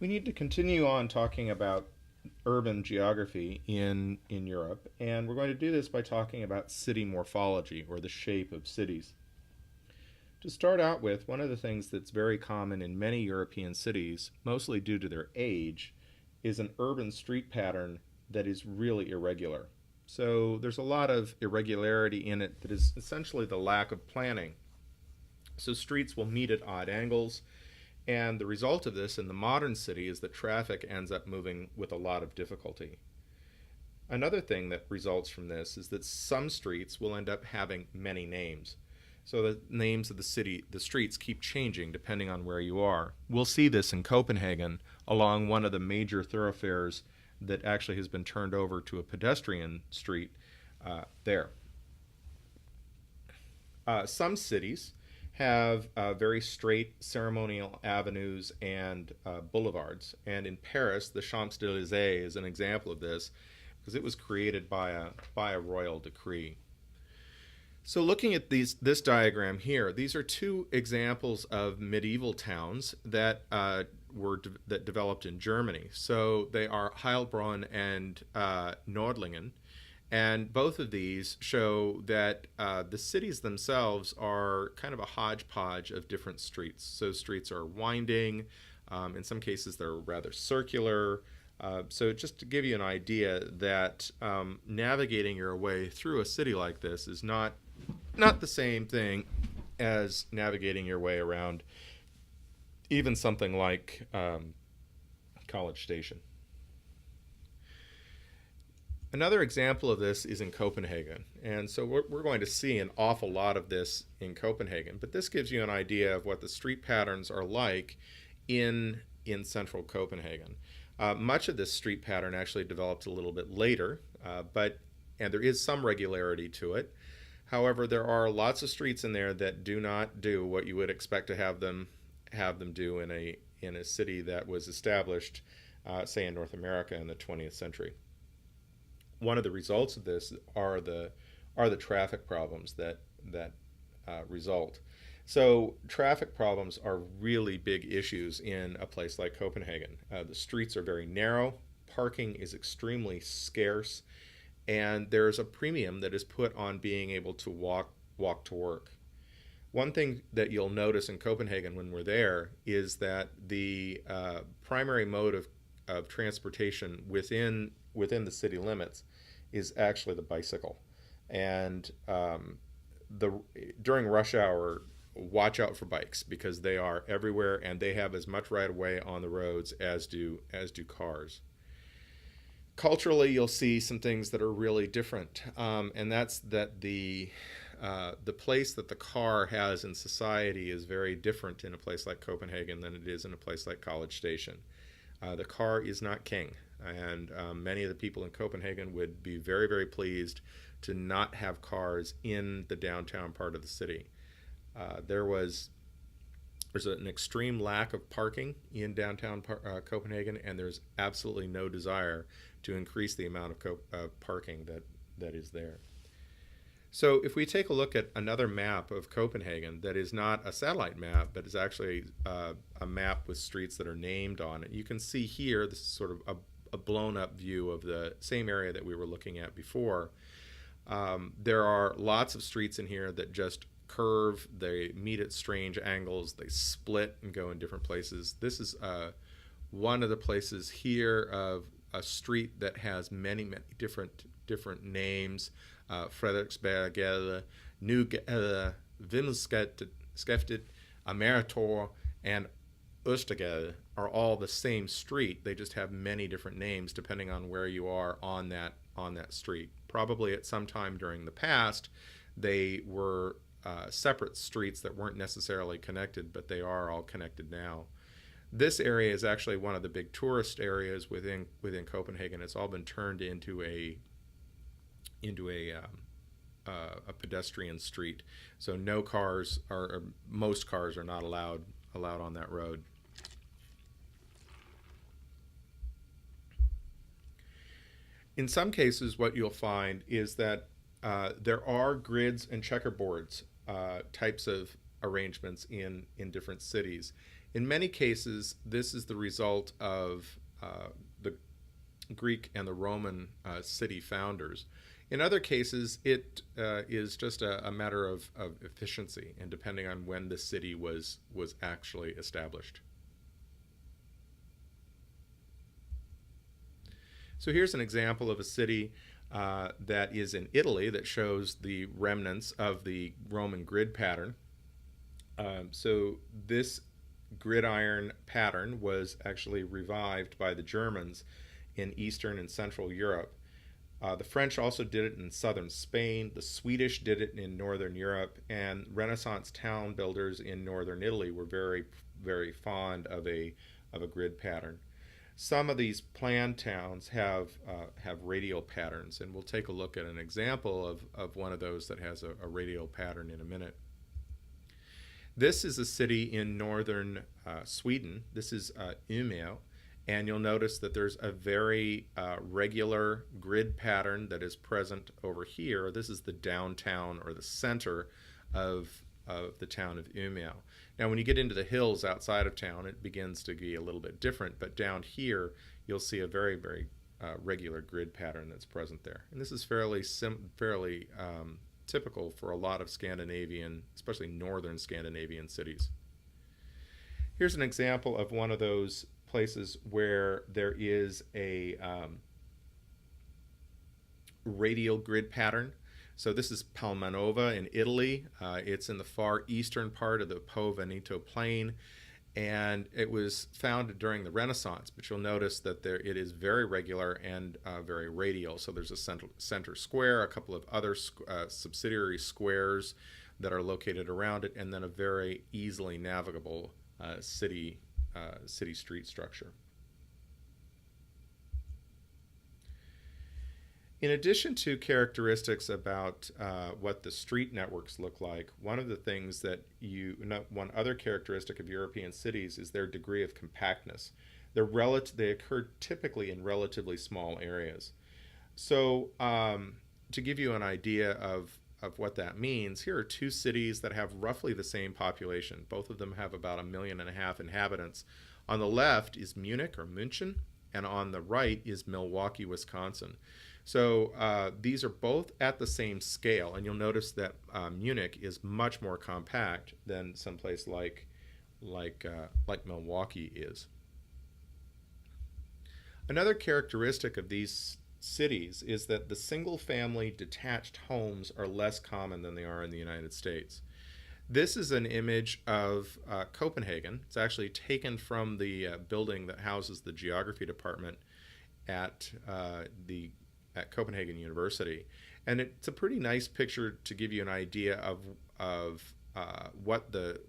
We need to continue on talking about urban geography in Europe, and we're going to do this by talking about city morphology, or the shape of cities. To start out with, one of the things that's very common in many European cities, mostly due to their age, is an urban street pattern that is really irregular. So there's a lot of irregularity in it that is essentially the lack of planning. So streets will meet at odd angles, and the result of this in the modern city is that traffic ends up moving with a lot of difficulty. Another thing that results from this is that some streets will end up having many names. So the names of the streets keep changing depending on where you are. We'll see this in Copenhagen along one of the major thoroughfares that actually has been turned over to a pedestrian street there. Some cities have very straight ceremonial avenues and boulevards. And in Paris, the Champs-Élysées is an example of this because it was created by a royal decree. So looking at this diagram here, these are two examples of medieval towns that that developed in Germany. So they are Heilbronn and Nordlingen. And both of these show that the cities themselves are kind of a hodgepodge of different streets. So streets are winding. In some cases, they're rather circular. So just to give you an idea that navigating your way through a city like this is not the same thing as navigating your way around even something like College Station. Another example of this is in Copenhagen. And so we're going to see an awful lot of this in Copenhagen. But this gives you an idea of what the street patterns are like in central Copenhagen. Much of this street pattern actually developed a little bit later, and there is some regularity to it. However, there are lots of streets in there that do not do what you would expect to have them do in a city that was established, say, in North America in the 20th century. One of the results of this are the traffic problems that result. So traffic problems are really big issues in a place like Copenhagen. The streets are very narrow, parking is extremely scarce, and there's a premium that is put on being able to walk to work. One thing that you'll notice in Copenhagen when we're there is that the primary mode of transportation within the city limits is actually the bicycle. And during rush hour, watch out for bikes because they are everywhere and they have as much right of way on the roads as do cars. Culturally, you'll see some things that are really different, and that's that the place that the car has in society is very different in a place like Copenhagen than it is in a place like College Station. The car is not king, and many of the people in Copenhagen would be very, very pleased to not have cars in the downtown part of the city. There's an extreme lack of parking in downtown Copenhagen, and there's absolutely no desire to increase the amount of parking that is there. So if we take a look at another map of Copenhagen that is not a satellite map, but is actually a map with streets that are named on it, you can see here, this is sort of a blown up view of the same area that we were looking at before. There are lots of streets in here that just curve, they meet at strange angles, they split and go in different places. This is one of the places here of a street that has many different names. Frederiksberggade, Nygade, Vimmelskaftet, Ameritor, and Østergade are all the same street. They just have many different names depending on where you are on that street. Probably at some time during the past, they were separate streets that weren't necessarily connected, but they are all connected now. This area is actually one of the big tourist areas within Copenhagen. It's all been turned into a pedestrian street, so no cars or most cars are not allowed on that road. In some cases, what you'll find is that there are grids and checkerboards types of arrangements in different cities. In many cases, this is the result of the Greek and the Roman city founders. In other cases, it is just a matter of efficiency and depending on when the city was actually established. So here's an example of a city that is in Italy that shows the remnants of the Roman grid pattern. So this gridiron pattern was actually revived by the Germans in Eastern and Central Europe. The French also did it in southern Spain, the Swedish did it in northern Europe, and Renaissance town builders in northern Italy were very, very fond of a grid pattern. Some of these planned towns have radial patterns, and we'll take a look at an example of one of those that has a radial pattern in a minute. This is a city in northern Sweden. This is Umeå. And you'll notice that there's a very regular grid pattern that is present over here. This is the downtown or the center of the town of Umeå. Now when you get into the hills outside of town, it begins to be a little bit different, but down here you'll see a very, very regular grid pattern that's present there. And this is fairly typical for a lot of Scandinavian, especially northern Scandinavian cities. Here's an example of one of those places where there is a radial grid pattern. So this is Palmanova in Italy. It's in the far eastern part of the Po Veneto plain, and it was founded during the Renaissance, but you'll notice that it is very regular and very radial. So there's a center square, a couple of other subsidiary squares that are located around it, and then a very easily navigable city street structure. In addition to characteristics about what the street networks look like, one of the things that one other characteristic of European cities is their degree of compactness. They occur typically in relatively small areas. So to give you an idea of what that means, here are two cities that have roughly the same population. Both of them have about 1.5 million inhabitants. On the left is Munich or München, and on the right is Milwaukee, Wisconsin. So these are both at the same scale, and you'll notice that Munich is much more compact than someplace like Milwaukee is. Another characteristic of these cities is that the single-family detached homes are less common than they are in the United States. This is an image of Copenhagen. It's actually taken from the building that houses the geography department at Copenhagen University, and it's a pretty nice picture to give you an idea of what the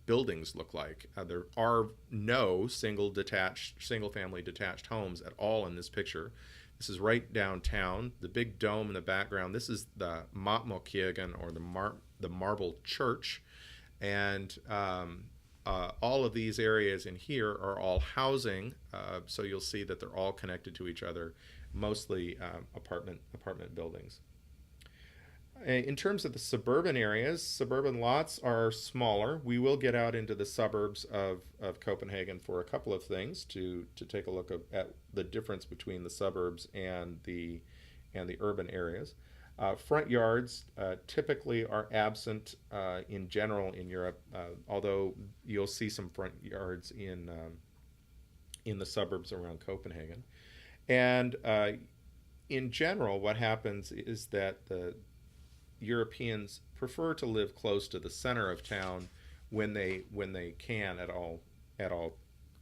buildings look like. There are no single-family detached homes at all in this picture. This is right downtown. The big dome in the background. This is the Matmokirken, or the Marble Church, and all of these areas in here are all housing. So you'll see that they're all connected to each other, mostly apartment buildings. In terms of the suburban areas, suburban lots are smaller. We will get out into the suburbs of Copenhagen for a couple of things to take a look at the difference between the suburbs and the urban areas. Front yards typically are absent in general in Europe, although you'll see some front yards in the suburbs around Copenhagen. And in general, what happens is that the Europeans prefer to live close to the center of town when they can at all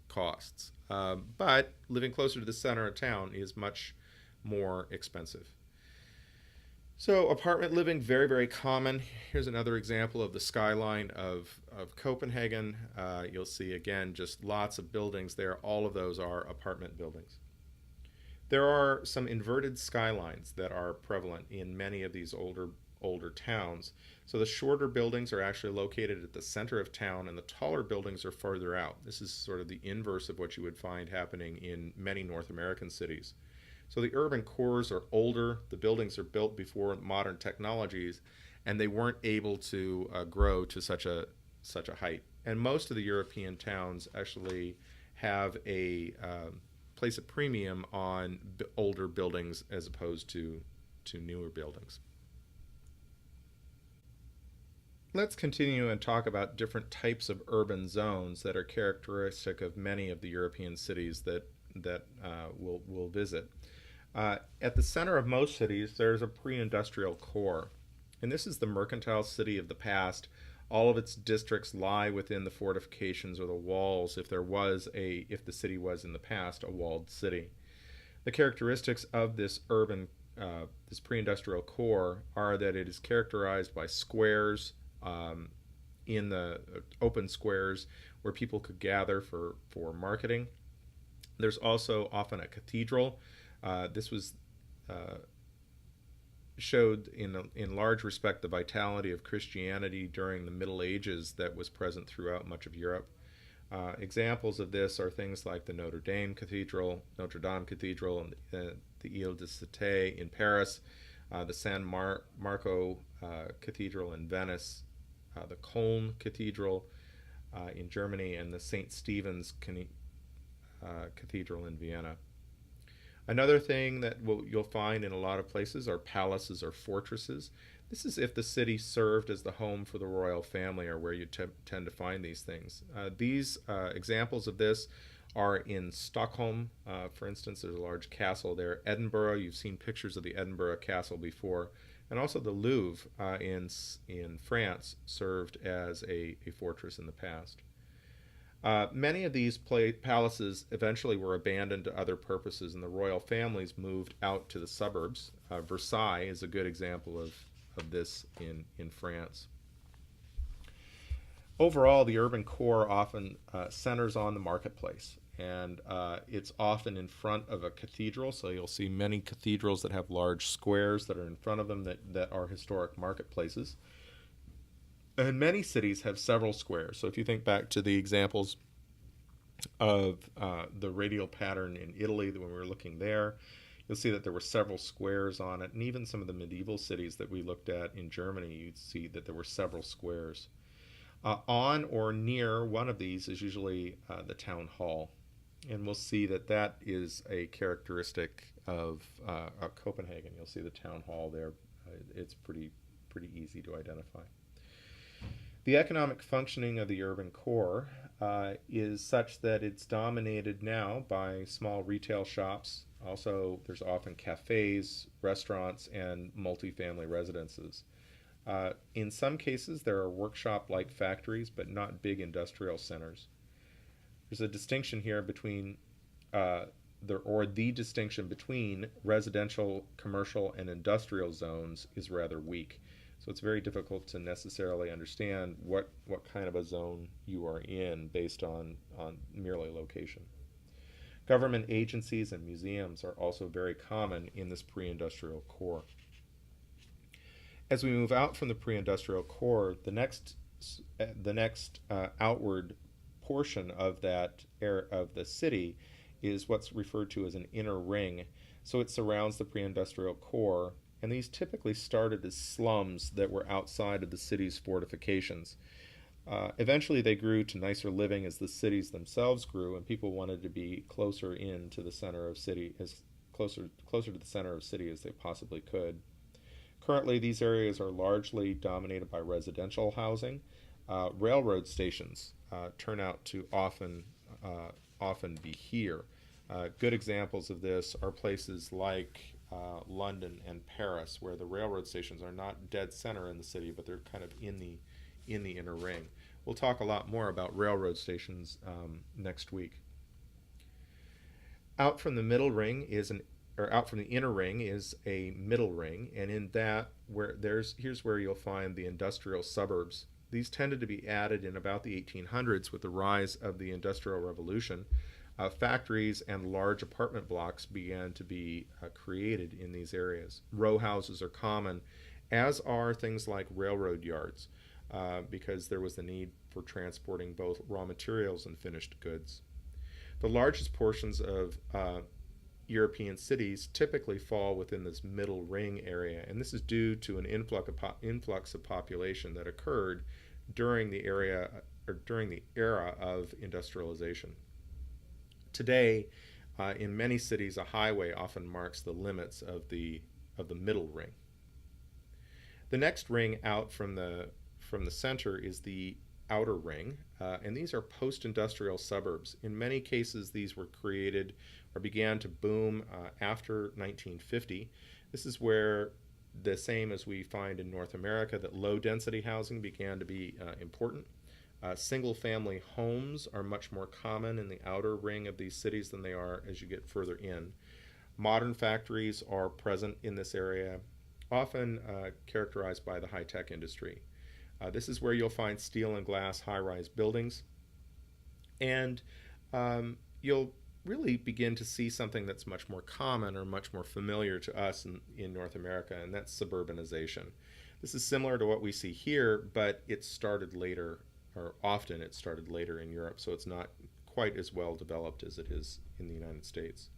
costs. But living closer to the center of town is much more expensive. So apartment living, very, very common. Here's another example of the skyline of Copenhagen. You'll see again just lots of buildings there. All of those are apartment buildings. There are some inverted skylines that are prevalent in many of these older towns. So the shorter buildings are actually located at the center of town, and the taller buildings are further out. This is sort of the inverse of what you would find happening in many North American cities. So the urban cores are older, the buildings are built before modern technologies, and they weren't able to grow to such a height And most of the European towns actually have a place a premium on older buildings as opposed to newer buildings. Let's continue and talk about different types of urban zones that are characteristic of many of the European cities that we'll visit. At the center of most cities, there's a pre-industrial core, and this is the mercantile city of the past. All of its districts lie within the fortifications or the walls if the city was in the past a walled city. The characteristics of this pre-industrial core are that it is characterized by squares, in the open squares where people could gather for marketing. There's also often a cathedral. This was showed in large respect the vitality of Christianity during the Middle Ages that was present throughout much of Europe. Examples of this are things like the Notre Dame Cathedral, and the Ile de Cité in Paris, the San Marco Cathedral in Venice, the Köln Cathedral in Germany, and the St. Stephen's Cathedral in Vienna. Another thing that you'll find in a lot of places are palaces or fortresses. This is if the city served as the home for the royal family, or where you tend to find these things. These examples of this are in Stockholm. For instance, there's a large castle there. Edinburgh, you've seen pictures of the Edinburgh Castle before. And also the Louvre in France served as a fortress in the past. Many of these palaces eventually were abandoned to other purposes, and the royal families moved out to the suburbs. Versailles is a good example of this in France. Overall, the urban core often centers on the marketplace, and it's often in front of a cathedral. So you'll see many cathedrals that have large squares that are in front of them that are historic marketplaces. And many cities have several squares. So if you think back to the examples of the radial pattern in Italy when we were looking there, you'll see that there were several squares on it. And even some of the medieval cities that we looked at in Germany, you'd see that there were several squares. On or near one of these is usually the town hall. And we'll see that is a characteristic of Copenhagen. You'll see the town hall there. It's pretty easy to identify. The economic functioning of the urban core is such that it's dominated now by small retail shops. Also, there's often cafes, restaurants, and multifamily residences. In some cases, there are workshop-like factories, but not big industrial centers. There's a distinction here between the distinction between residential, commercial, and industrial zones is rather weak. So it's very difficult to necessarily understand what kind of a zone you are in based on merely location. Government agencies and museums are also very common in this pre-industrial core. As we move out from the pre-industrial core, the next outward portion of the city is what's referred to as an inner ring. So it surrounds the pre-industrial core, and these typically started as slums that were outside of the city's fortifications. Eventually they grew to nicer living as the cities themselves grew, and people wanted to be closer to the center of city, closer to the center of city as they possibly could. Currently, these areas are largely dominated by residential housing. Railroad stations turn out to often be here. Good examples of this are places like London and Paris, where the railroad stations are not dead center in the city, but they're kind of in the inner ring. We'll talk a lot more about railroad stations next week. Out from the inner ring is a middle ring, and in that here's where you'll find the industrial suburbs. These tended to be added in about the 1800s with the rise of the Industrial Revolution. Factories and large apartment blocks began to be created in these areas. Row houses are common, as are things like railroad yards, because there was the need for transporting both raw materials and finished goods. The largest portions of European cities typically fall within this middle ring area, and this is due to an influx of population that occurred during or during the era of industrialization. Today, in many cities, a highway often marks the limits of the middle ring. The next ring out from the center is the outer ring, and these are post-industrial suburbs. In many cases, these were created or began to boom after 1950. This is where, the same as we find in North America, that low-density housing began to be important. Single-family homes are much more common in the outer ring of these cities than they are as you get further in. Modern factories are present in this area, often characterized by the high-tech industry. This is where you'll find steel and glass high-rise buildings, and you'll really begin to see something that's much more common or much more familiar to us in North America, and that's suburbanization. This is similar to what we see here, but it started later, or often it started later in Europe, so it's not quite as well developed as it is in the United States.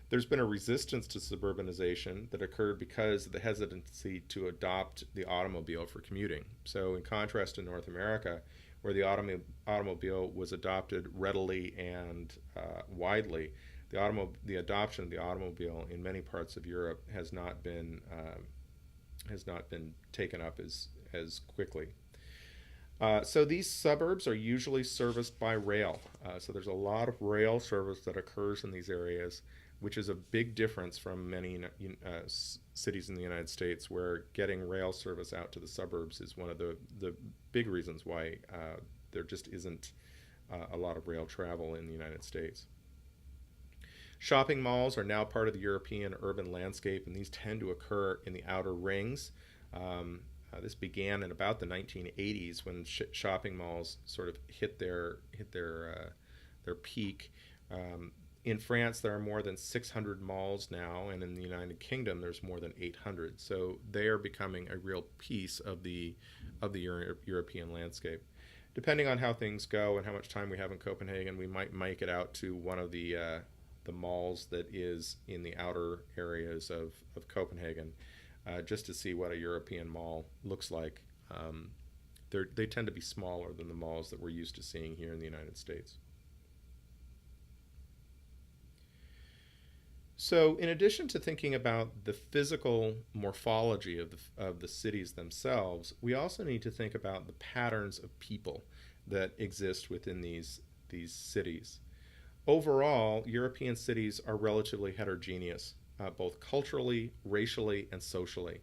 There's been a resistance to suburbanization that occurred because of the hesitancy to adopt the automobile for commuting. So in contrast to North America, where the automobile was adopted readily and widely, the adoption of the automobile in many parts of Europe has not been taken up as quickly. So these suburbs are usually serviced by rail. So there's a lot of rail service that occurs in these areas, which is a big difference from many cities in the United States, where getting rail service out to the suburbs is one of the big reasons why there just isn't a lot of rail travel in the United States. Shopping malls are now part of the European urban landscape, and these tend to occur in the outer rings. This began in about the 1980s, when shopping malls sort of hit their peak. In France, there are more than 600 malls now, and in the United Kingdom, there's more than 800. So they are becoming a real piece of the European landscape. Depending on how things go and how much time we have in Copenhagen, we might make it out to one of the malls that is in the outer areas of Copenhagen, just to see what a European mall looks like. They tend to be smaller than the malls that we're used to seeing here in the United States. So in addition to thinking about the physical morphology of the cities themselves, we also need to think about the patterns of people that exist within these cities. Overall, European cities are relatively heterogeneous, both culturally, racially, and socially.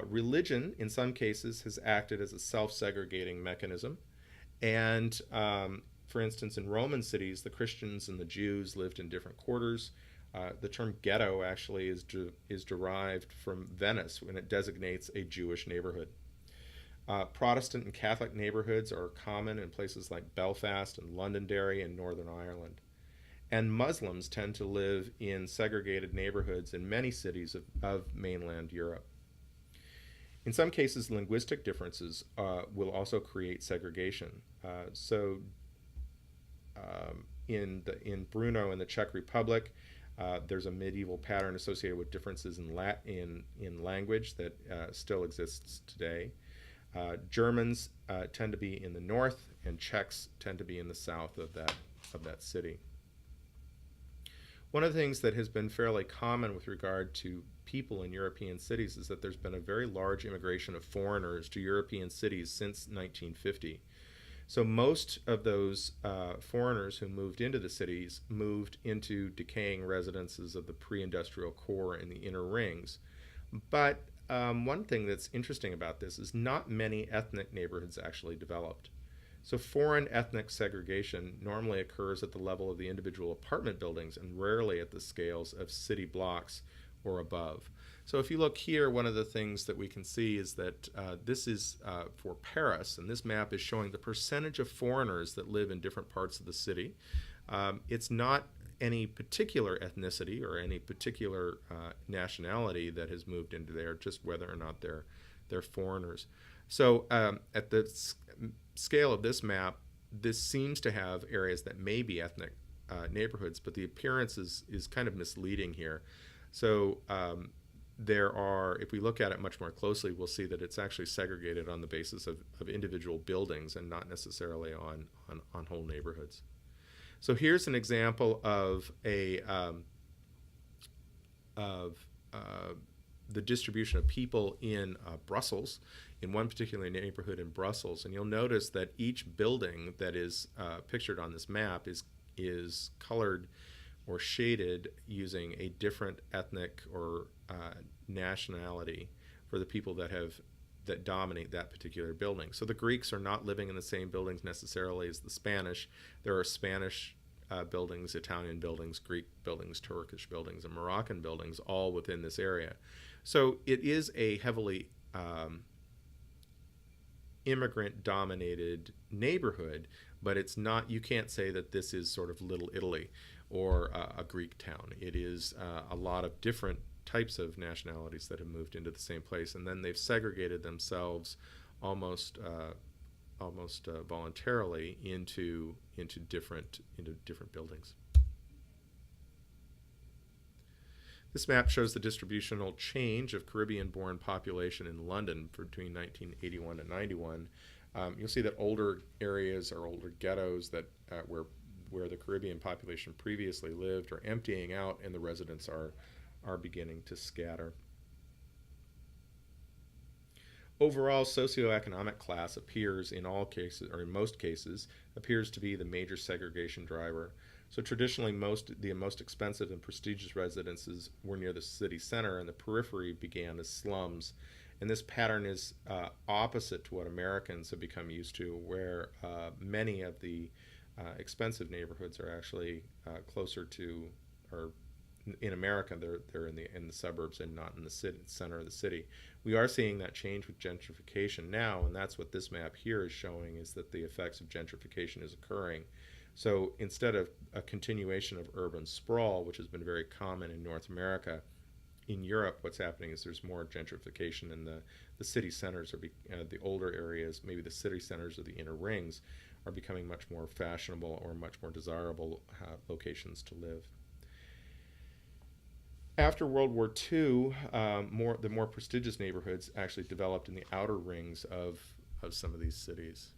Religion, in some cases, has acted as a self-segregating mechanism, and for instance, in Roman cities, the Christians and the Jews lived in different quarters. The term ghetto actually is derived from Venice, when it designates a Jewish neighborhood. Protestant and Catholic neighborhoods are common in places like Belfast and Londonderry in Northern Ireland. And Muslims tend to live in segregated neighborhoods in many cities of mainland Europe. In some cases, linguistic differences will also create segregation. In Brno in the Czech Republic, there's a medieval pattern associated with differences in language that still exists today. Germans tend to be in the north, and Czechs tend to be in the south of that city. One of the things that has been fairly common with regard to people in European cities is that there's been a very large immigration of foreigners to European cities since 1950. So most of those foreigners who moved into the cities moved into decaying residences of the pre-industrial core in the inner rings. But one thing that's interesting about this is not many ethnic neighborhoods actually developed. So foreign ethnic segregation normally occurs at the level of the individual apartment buildings and rarely at the scales of city blocks or above. So if you look here, one of the things that we can see is that this is for Paris, and this map is showing the percentage of foreigners that live in different parts of the city. It's not any particular ethnicity or any particular nationality that has moved into there, just whether or not they're foreigners. So at the scale of this map, this seems to have areas that may be ethnic neighborhoods, but the appearance is kind of misleading here. So if we look at it much more closely, we'll see that it's actually segregated on the basis of individual buildings and not necessarily on whole neighborhoods. So here's an example of the distribution of people in Brussels, in one particular neighborhood in Brussels. And you'll notice that each building that is pictured on this map is colored or shaded using a different ethnic or nationality for the people that dominate that particular building. So the Greeks are not living in the same buildings necessarily as the Spanish. There are Spanish buildings, Italian buildings, Greek buildings, Turkish buildings, and Moroccan buildings all within this area. So it is a heavily immigrant-dominated neighborhood, but it's not. You can't say that this is sort of Little Italy or a Greek town. It is a lot of different types of nationalities that have moved into the same place, and then they've segregated themselves almost voluntarily into different buildings. This map shows the distributional change of Caribbean-born population in London between 1981 and 91. You'll see that older areas or older ghettos that where the Caribbean population previously lived are emptying out, and the residents are beginning to scatter. Overall, socioeconomic class appears in all cases, or in most cases, appears to be the major segregation driver. So traditionally, the most expensive and prestigious residences were near the city center, and the periphery began as slums. And this pattern is opposite to what Americans have become used to, where many of the expensive neighborhoods are actually closer to, or in America, they're in the suburbs and not in the center of the city. We are seeing that change with gentrification now, and that's what this map here is showing, is that the effects of gentrification is occurring. So instead of a continuation of urban sprawl, which has been very common in North America, in Europe, what's happening is there's more gentrification, and the city centers are the older areas, maybe the city centers of the inner rings, are becoming much more fashionable or much more desirable locations to live. After World War II, the more prestigious neighborhoods actually developed in the outer rings of some of these cities.